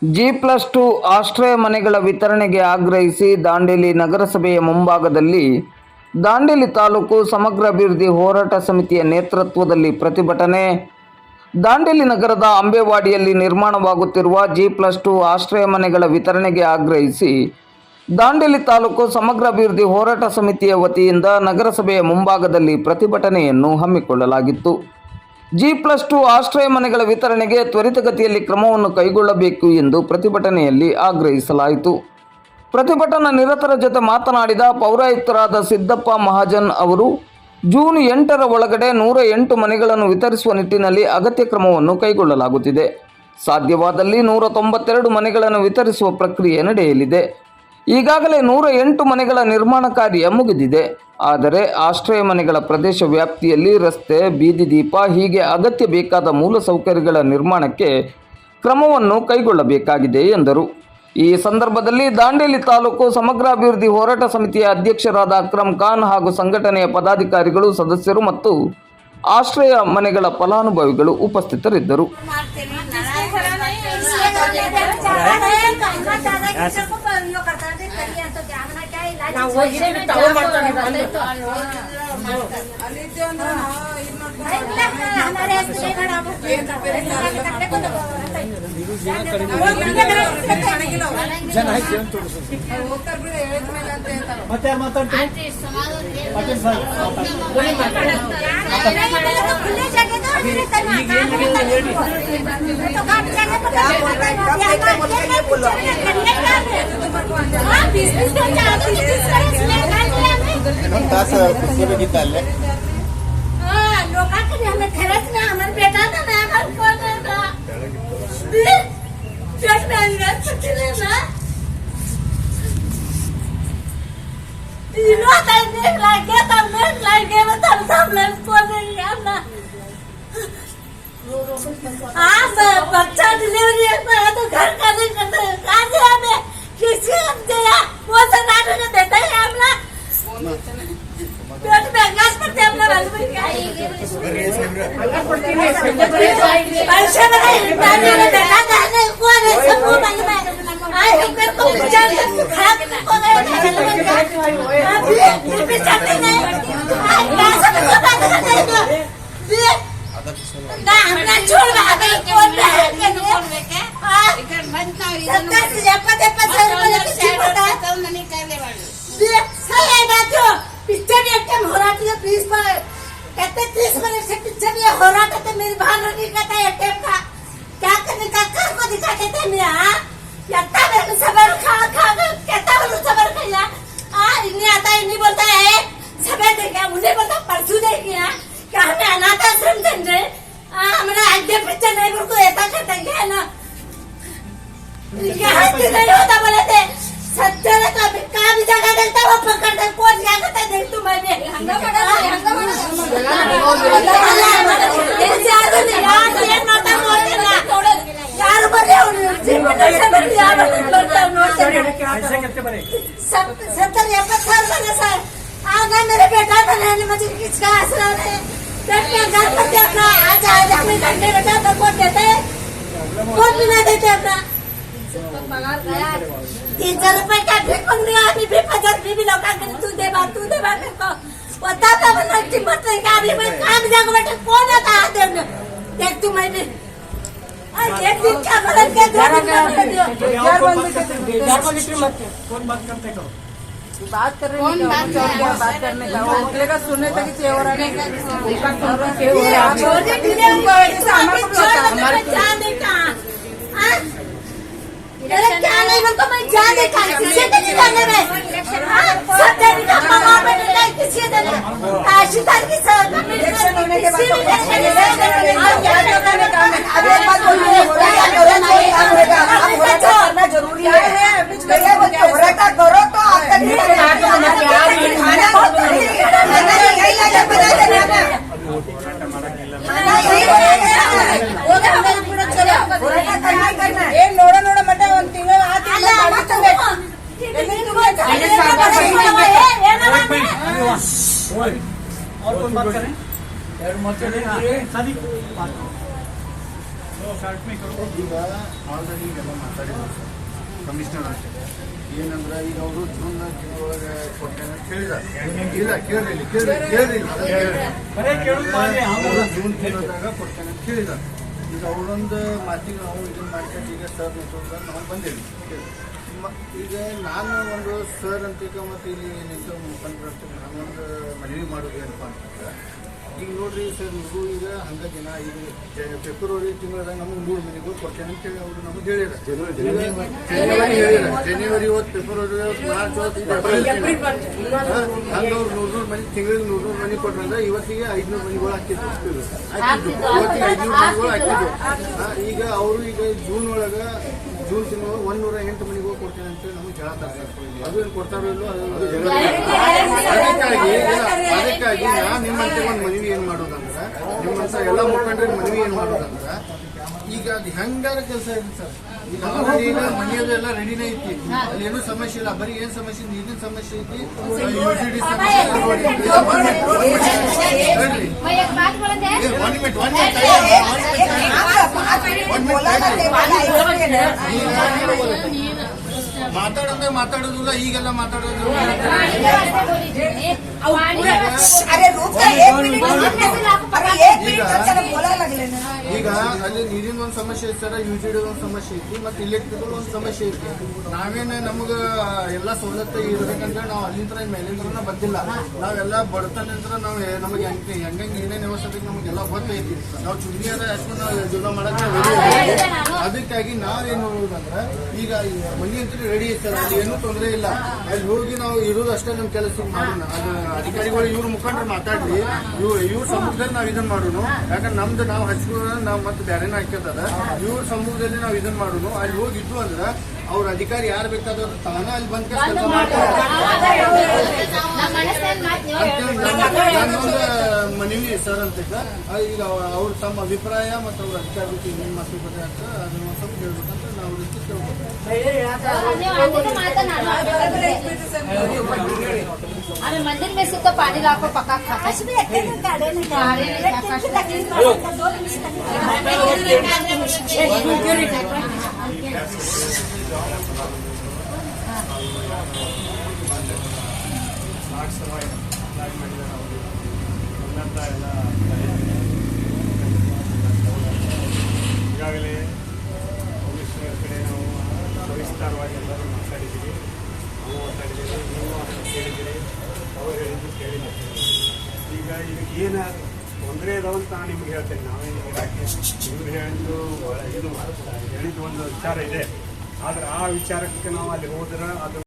G+2 ಆಶ್ರಯ ಮನೆಗಳ ವಿತರಣೆಗೆ ಆಗ್ರಹಿಸಿ ದಾಂಡೇಲಿ ನಗರಸಭೆಯ ಮುಂಭಾಗದಲ್ಲಿ ದಾಂಡೇಲಿ ತಾಲೂಕು ಸಮಗ್ರ ಅಭಿವೃದ್ಧಿ ಹೋರಾಟ ಸಮಿತಿಯ ನೇತೃತ್ವದಲ್ಲಿ ಪ್ರತಿಭಟನೆ. ದಾಂಡೇಲಿ ನಗರದ ಅಂಬೇವಾಡಿಯಲ್ಲಿ ನಿರ್ಮಾಣವಾಗುತ್ತಿರುವ G+2 ಆಶ್ರಯ ಮನೆಗಳ ವಿತರಣೆಗೆ ಆಗ್ರಹಿಸಿ ದಾಂಡೇಲಿ ತಾಲೂಕು ಸಮಗ್ರ ಅಭಿವೃದ್ಧಿ ಹೋರಾಟ ಸಮಿತಿಯ ವತಿಯಿಂದ ನಗರಸಭೆಯ ಮುಂಭಾಗದಲ್ಲಿ ಪ್ರತಿಭಟನೆಯನ್ನು ಹಮ್ಮಿಕೊಳ್ಳಲಾಗಿತ್ತು. G+2 ಆಶ್ರಯ ಮನೆಗಳ ವಿತರಣೆಗೆ ತ್ವರಿತಗತಿಯಲ್ಲಿ ಕ್ರಮವನ್ನು ಕೈಗೊಳ್ಳಬೇಕು ಎಂದು ಪ್ರತಿಭಟನೆಯಲ್ಲಿ ಆಗ್ರಹಿಸಲಾಯಿತು. ಪ್ರತಿಭಟನಾ ನಿರತರ ಜೊತೆ ಮಾತನಾಡಿದ ಪೌರಾಯುಕ್ತರಾದ ಸಿದ್ದಪ್ಪ ಮಹಾಜನ್ ಅವರು, ಜೂನ್ 8ರ ಒಳಗಡೆ 108 ಮನೆಗಳನ್ನು ವಿತರಿಸುವ ನಿಟ್ಟಿನಲ್ಲಿ ಅಗತ್ಯ ಕ್ರಮವನ್ನು ಕೈಗೊಳ್ಳಲಾಗುತ್ತಿದೆ. ಸಾಧ್ಯವಾದಲ್ಲಿ 192 ಮನೆಗಳನ್ನು ವಿತರಿಸುವ ಪ್ರಕ್ರಿಯೆ ನಡೆಯಲಿದೆ. ಈಗಾಗಲೇ 108 ಮನೆಗಳ ನಿರ್ಮಾಣ ಕಾರ್ಯ ಮುಗಿದಿದೆ. ಆದರೆ ಆಶ್ರಯ ಮನೆಗಳ ಪ್ರದೇಶ ವ್ಯಾಪ್ತಿಯಲ್ಲಿ ರಸ್ತೆ, ಬೀದಿ ದೀಪ ಹೀಗೆ ಅಗತ್ಯ ಬೇಕಾದ ಮೂಲಸೌಕರ್ಯಗಳ ನಿರ್ಮಾಣಕ್ಕೆ ಕ್ರಮವನ್ನು ಕೈಗೊಳ್ಳಬೇಕಾಗಿದೆ ಎಂದರು. ಈ ಸಂದರ್ಭದಲ್ಲಿ ದಾಂಡೇಲಿ ತಾಲೂಕು ಸಮಗ್ರ ಅಭಿವೃದ್ಧಿ ಹೋರಾಟ ಸಮಿತಿಯ ಅಧ್ಯಕ್ಷರಾದ ಅಕ್ರಮ್ ಖಾನ್ ಹಾಗೂ ಸಂಘಟನೆಯ ಪದಾಧಿಕಾರಿಗಳು, ಸದಸ್ಯರು ಮತ್ತು ಆಶ್ರಯ ಮನೆಗಳ ಫಲಾನುಭವಿಗಳು ಉಪಸ್ಥಿತರಿದ್ದರು. बच्चा डिलीवरी तो घर का नहीं करते, कहाँ से हमें किसी दिया वो तो नाटक देता है हमला पेट में गैस पड़ते हमला वाले में क्या पैसे नहीं दाने ने देखा दाने को ने सब को मालूम है आए हमको को विचार खा के को गए अभी भी चाहते नहीं पैसा को बात करते हैं ना हमने छोड़ भागे कौन है के हां इधर बनता है सरकार से जपते पैसे वाले किसी पता तो नहीं करने वाले ये सही है ना जो पिक्चर एकदम होराट के प्लीज पर कहते 30 मिनट से पिक्चर ये होराट है मेरी बहन नहीं कहता है टेप का क्या करने का कर को दिखाते थे मैं हां यत्ता मेरे सबर खा कहता बोलो सबर खा हां इन्हें आता है नहीं बोलता है सबर देखा उन्हें बोलता परसों देखिए क्या हमें अनाथ आश्रम समझे हमारा आगे पिक्चर नहीं को ऐसा करता है ना क्या नहीं होता बोले थे सच्चा का भी जगह देता वो पकड़ता कौन क्या करता देख तू मैंने हंगा पड़ा ये माता बोलते ना यार बड़े जीवन से बड़ी यार बोलता नोट कैसे करते बड़े 70-75 बने सर आगा मेरे बेटा का रहने मुझे किसका आसरा है घर पर देखना आज अपने घंटे बेटा तो कौन देते कौन भी ना देते अपना 300 रुपए का भी कौन दिया अभी भी 50 भी लोग तू दे बात मेरे को बता तो बना कीमत नहीं का अभी मैं काम जाऊंगा बेटा कौन आता है देख तू मैं भी एक दिन क्या मदद के दो यार बंद कौन बात करते करो बात कर रहे हैं बात करने का वो निकलेगा सुनने तक ही हो रहा है हमारे जाने का क्या नहीं बोलता मैं जाने का किसी ने नहीं जाने में सब देने का मामा मैंने नहीं किसी ने आशी तार की सब इलेक्शन होने के बाद अभी एक बात बोलिए करना जरूरी है करो तो आपका ನೋಡ ಮಟ್ಟ ಒಂದ್ ತಿಂಗಳು ಈಗ ಆಲ್ರೆಡಿ ಈಗೆಲ್ಲ ಮಾತಾಡಿದ್ರು ಸರ್ ಕಮಿಷನರ್ ಅಂತ ಏನಂದ್ರೆ ಈಗ ಅವರು ಜೂನ್ ತಿಂಗಳೊಳಗೆ ಕೊಡ್ತೇನೆ ಅಂತ ಹೇಳಿದ್ದಾರೆ. ಇಲ್ಲ ಕೇಳಿಲ್ಲ ಜೂನ್ ತಿಂಗಳದಾಗ ಕೊಡ್ತೇನೆ ಅಂತ ಹೇಳಿದ್ದಾರೆ. ಈಗ ಅವರೊಂದು ಮಾತಿಗೆ ನಾವು ಇದನ್ನು ಮಾಡ್ಕೊಂಡು ಈಗ ಸರ್ ನೇತೃತ್ವದಾಗ ನಾವು ಬಂದೇವಿ. ಈಗ ನಾನು ಒಂದು ಸರ್ ಅಂತ ಮತ್ತು ಇಲ್ಲಿ ನಿಂತು ಮುಖಂಡರ ನಾನೊಂದು ಮನವಿ ಮಾಡೋದು ಏನಪ್ಪ ಅಂತಂದ್ರೆ ಈಗ ನೋಡ್ರಿ ಸರ್ ನೀವು ಈಗ ಹಂಗೆ ದಿನ ಈಗ ಫೆಬ್ರವರಿ ತಿಂಗಳದಾಗ ನಮಗೆ 3 ಮನೆಗೂ ಕೊಡ್ತೇನೆ ಅಂತ ಹೇಳಿ ಅವರು ನಮಗೆ ಹೇಳಿದ್ದಾರೆ. ಜನವರಿ ಹೊತ್ತು ಫೆಬ್ರವರಿ ಹೊತ್ತು ಮಾರ್ಚ್ ಹೊತ್ತು ಹಂಗೆ ಅವ್ರು 100 ಮನೆ ತಿಂಗಳಿಗೆ 100 ಮನೆ ಕೊಟ್ಟರೆ ಇವತ್ತಿಗೆ 500 ಮನೆಗಳು ಹಾಕಿದ್ರು. ಇವತ್ತಿಗೆ 500 ಮನೆಗಳು ಹಾಕಿದ್ರು. ಈಗ ಅವರು ಈಗ ಜೂನ್ ತಿಂಗಳು 108 ಮನೆಗೂ ಕೊಡ್ತೇನೆ ಅಂತ ನಮಗೆ ಹೇಳ್ತಾರೆ. ಅದು ಏನು ಕೊಡ್ತಾರೋ ಇಲ್ಲೋ ಅದಕ್ಕಾಗಿ ನಾನು ನಿಮ್ಮಂತೆ ಒಂದು ಮನವಿ ಏನು ಮಾಡೋದಂದ್ರೆ ನಿಮ್ಮಂತ ಎಲ್ಲ ಮುಖಂಡರಿಗೆ ಮನವಿ ಏನು ಮಾಡೋದಂದ್ರೆ ಈಗ ಅದು ಹೆಂಗಾರ ಕೆಲಸ ಇದೆ ಸರ್. ಈಗ ಆಲ್ರೆಡಿ ಈಗ ಮನೆಯದು ಎಲ್ಲ ರೆಡಿನೇ ಐತಿ, ಅಲ್ಲಿ ಏನೂ ಸಮಸ್ಯೆ ಇಲ್ಲ. ಬರೀ ಏನ್ ಸಮಸ್ಯೆ ನೀರಿನ ಸಮಸ್ಯೆ ಐತಿ, ಯುಟಿಲಿಟಿ ಸಮಸ್ಯೆ ಮಾತಾಡೋದಿಲ್ಲ. ಈಗೆಲ್ಲ ಮಾತಾಡೋದು ಈಗ ಅಲ್ಲಿ ನೀರಿನ ಒಂದು ಸಮಸ್ಯೆ ಐತಿ ಸರ್, ಯುಟಿಲಿಟಿ ಒಂದು ಸಮಸ್ಯೆ ಐತಿ, ಮತ್ತೆ ಇಲೆಕ್ಟ್ರಿಕಲ್ ಒಂದು ಸಮಸ್ಯೆ ಐತಿ. ನಾವೇನ ನಮ್ಗ ಎಲ್ಲ ಸವಲತ್ತು ಇರ್ಬೇಕಂತ ನಾವು ಅಲ್ಲಿಂದ ಮೇಲಿಂದ ಬಂದಿಲ್ಲ. ನಾವೆಲ್ಲ ಬಡತನಂತ್ರ ನಾವು ನಮಗೆ ಹೆಂಗೆ ಏನೇನು ವ್ಯವಸ್ಥೆ ನಮಗೆಲ್ಲ ಗೊತ್ತೈತಿ. ನಾವು ಚುಮ್ನಿಯಾರ ಅಷ್ಟು ನಾವು ಜೀವನ ಮಾಡಕ್ಕೆ ಅದಕ್ಕಾಗಿ ನಾವೇನು ನೋಡೋದಂದ್ರೆ ಈಗ ಮನೆ ಅಂತ ರೆಡಿ ಐತೆ ಸರ್, ಅಲ್ಲಿ ಏನೂ ತೊಂದರೆ ಇಲ್ಲ. ಅಲ್ಲಿ ಹೋಗಿ ನಾವು ಇರೋದು ಅಷ್ಟೇ ನಮ್ಮ ಕೆಲಸ ಮಾಡೋಣ. ಅದು ಅಧಿಕಾರಿಗಳು ಇವ್ರ ಮುಖಂಡರು ಮಾತಾಡ್ರಿ, ಇವ್ರ ಸಮ್ಮುಖದಲ್ಲಿ ನಾವು ಇದನ್ನ ಮಾಡೋಣ. ಯಾಕಂದ್ರೆ ನಮ್ದು ನಾವು ಹಚ್ಕೊಂಡು ನಾವು ಮತ್ತೆ ಬೇರೆನ ಹಾಕ್ಯದ ಇವ್ರ ಸಮ್ಮುಖದಲ್ಲಿ ನಾವು ಇದನ್ನ ಮಾಡೋಣ. ಅಲ್ಲಿ ಹೋಗಿದ್ದು ಅಂದ್ರೆ ಅವ್ರ ಅಧಿಕಾರಿ ಯಾರು ಬೇಕಾದ್ರೂ ತಾನ ಅಲ್ಲಿ ಬಂದ ಕೆಲಸ ಮಾಡ್ತಾರೆ. ಮನವಿ ಸರ್ ಅಂತ ಈಗ ಅವ್ರ ತಮ್ಮ ಅಭಿಪ್ರಾಯ ಮತ್ತು ಅವ್ರ ಅಧಿಕಾರಿ ಏನ್ ಮಾತುಕತೆ ಅಂತ ಅದನ್ನ ಸ್ವಲ್ಪ ಹೇಳ್ಬೇಕಂತ ನಾವು आम्ही मंदिर में से तो पानी लाको पक्का खाता ಈಗಾಗಲೇ ಪೊಲೀಸರ ಕಡೆ ನಾವು ಸವಿಸ್ತಾರವಾಗಿ ಎಲ್ಲರೂ ಮಾತಾಡಿದ್ದೀವಿ. ನಾವು ಮಾತಾಡಿದ್ದೀವಿ, ನೀವು ಕೇಳಿದ್ದೀರಿ, ಅವ್ರು ಹೇಳಿದ್ದು ಕೇಳಿದ್ದೀವಿ. ಈಗ ಏನು ತೊಂದರೆ ಇದಾವಂತ ನಾನು ನಿಮ್ಗೆ ಹೇಳ್ತೇನೆ. ನಾವೇನು ಇಲಾಖೆ ಇವ್ರು ಹೇಳಿದ್ದು ಇದು ಹೇಳಿದ್ದು ಒಂದು ವಿಚಾರ ಇದೆ. ಆದರೆ ಆ ವಿಚಾರಕ್ಕೆ ನಾವು ಅಲ್ಲಿ ಹೋದ್ರೆ ಅದು